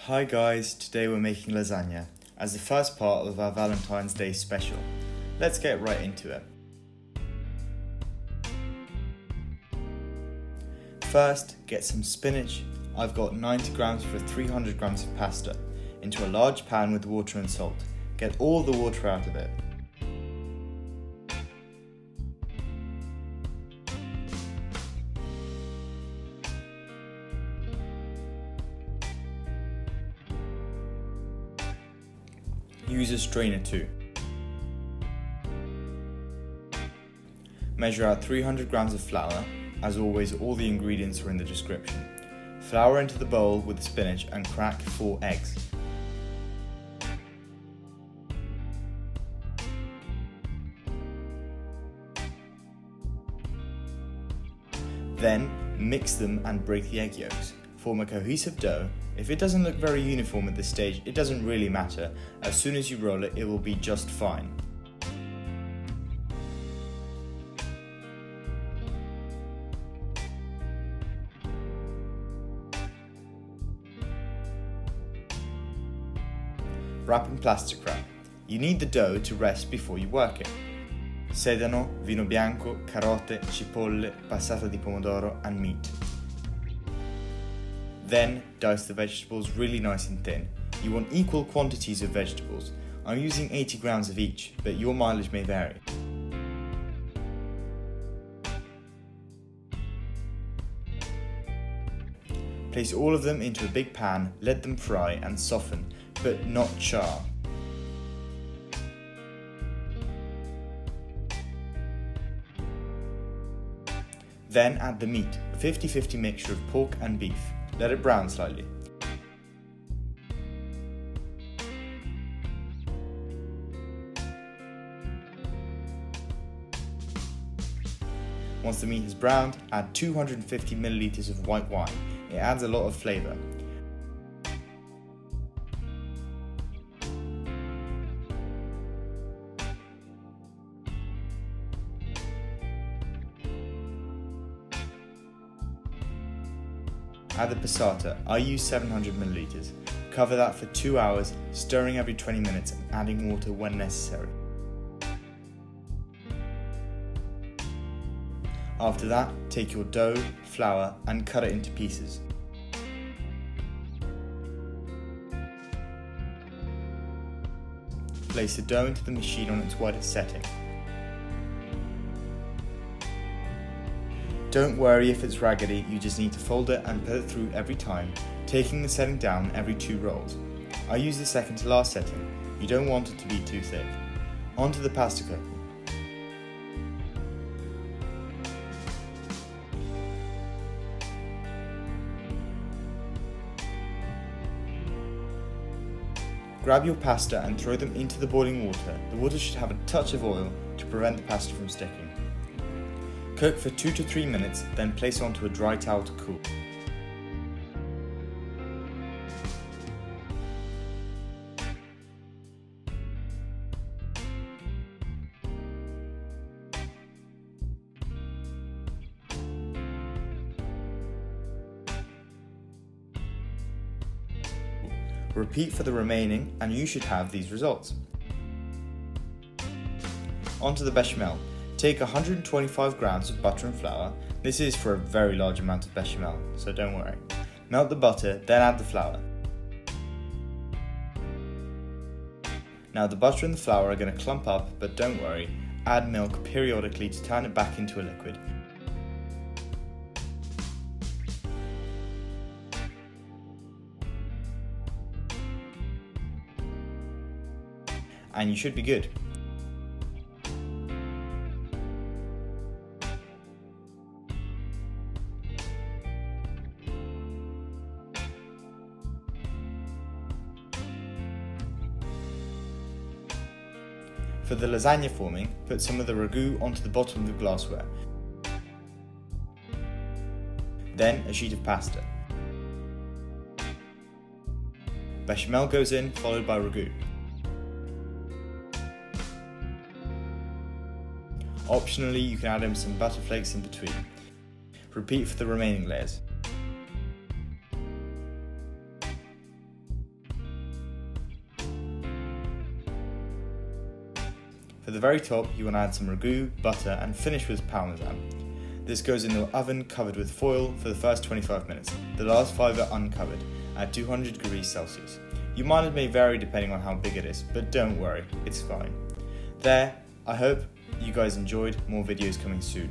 Hi guys, today we're making lasagna as the first part of our Valentine's Day special. Let's get right into it. First, get some spinach. I've got 90 grams for 300 grams of pasta into a large pan with water and salt. Get all the water out of it. Use a strainer too. Measure out 300 grams of flour. As always, all the ingredients are in the description. Flour into the bowl with the spinach and crack 4 eggs. Then mix them and break the egg yolks. Form a cohesive dough. If it doesn't look very uniform at this stage, it doesn't really matter. As soon as you roll it, it will be just fine. Wrap in plastic wrap. You need the dough to rest before you work it. Sedano, vino bianco, carote, cipolle, passata di pomodoro and meat. Then dice the vegetables really nice and thin. You want equal quantities of vegetables. I'm using 80 grams of each, but your mileage may vary. Place all of them into a big pan, let them fry and soften, but not char. Then add the meat, a 50-50 mixture of pork and beef. Let it brown slightly. Once the meat is browned, add 250 milliliters of white wine. It adds a lot of flavour. Add the passata. I use 700 milliliters. Cover that for 2 hours, stirring every 20 minutes and adding water when necessary. After that, take your dough, flour and cut it into pieces. Place the dough into the machine on its widest setting. Don't worry if it's raggedy, you just need to fold it and put it through every time, taking the setting down every 2 rolls. I use the second to last setting. You don't want it to be too thick. Onto the pasta cooker. Grab your pasta and throw them into the boiling water. The water should have a touch of oil to prevent the pasta from sticking. Cook for 2 to 3 minutes, then place onto a dry towel to cool. Repeat for the remaining and you should have these results. Onto the bechamel. Take 125 grams of butter and flour. This is for a very large amount of bechamel, so don't worry. Melt the butter, then add the flour. Now the butter and the flour are going to clump up, but don't worry. Add milk periodically to turn it back into a liquid. And you should be good. For the lasagna forming, put some of the ragù onto the bottom of the glassware. Then a sheet of pasta. Bechamel goes in, followed by ragù. Optionally, you can add in some butter flakes in between. Repeat for the remaining layers. For the very top, you want to add some Ragù, butter, and finish with Parmesan. This goes in the oven covered with foil for the first 25 minutes. The last 5 are uncovered at 200 degrees Celsius. Your mileage may vary depending on how big it is, but don't worry, it's fine. There, I hope you guys enjoyed. More videos coming soon.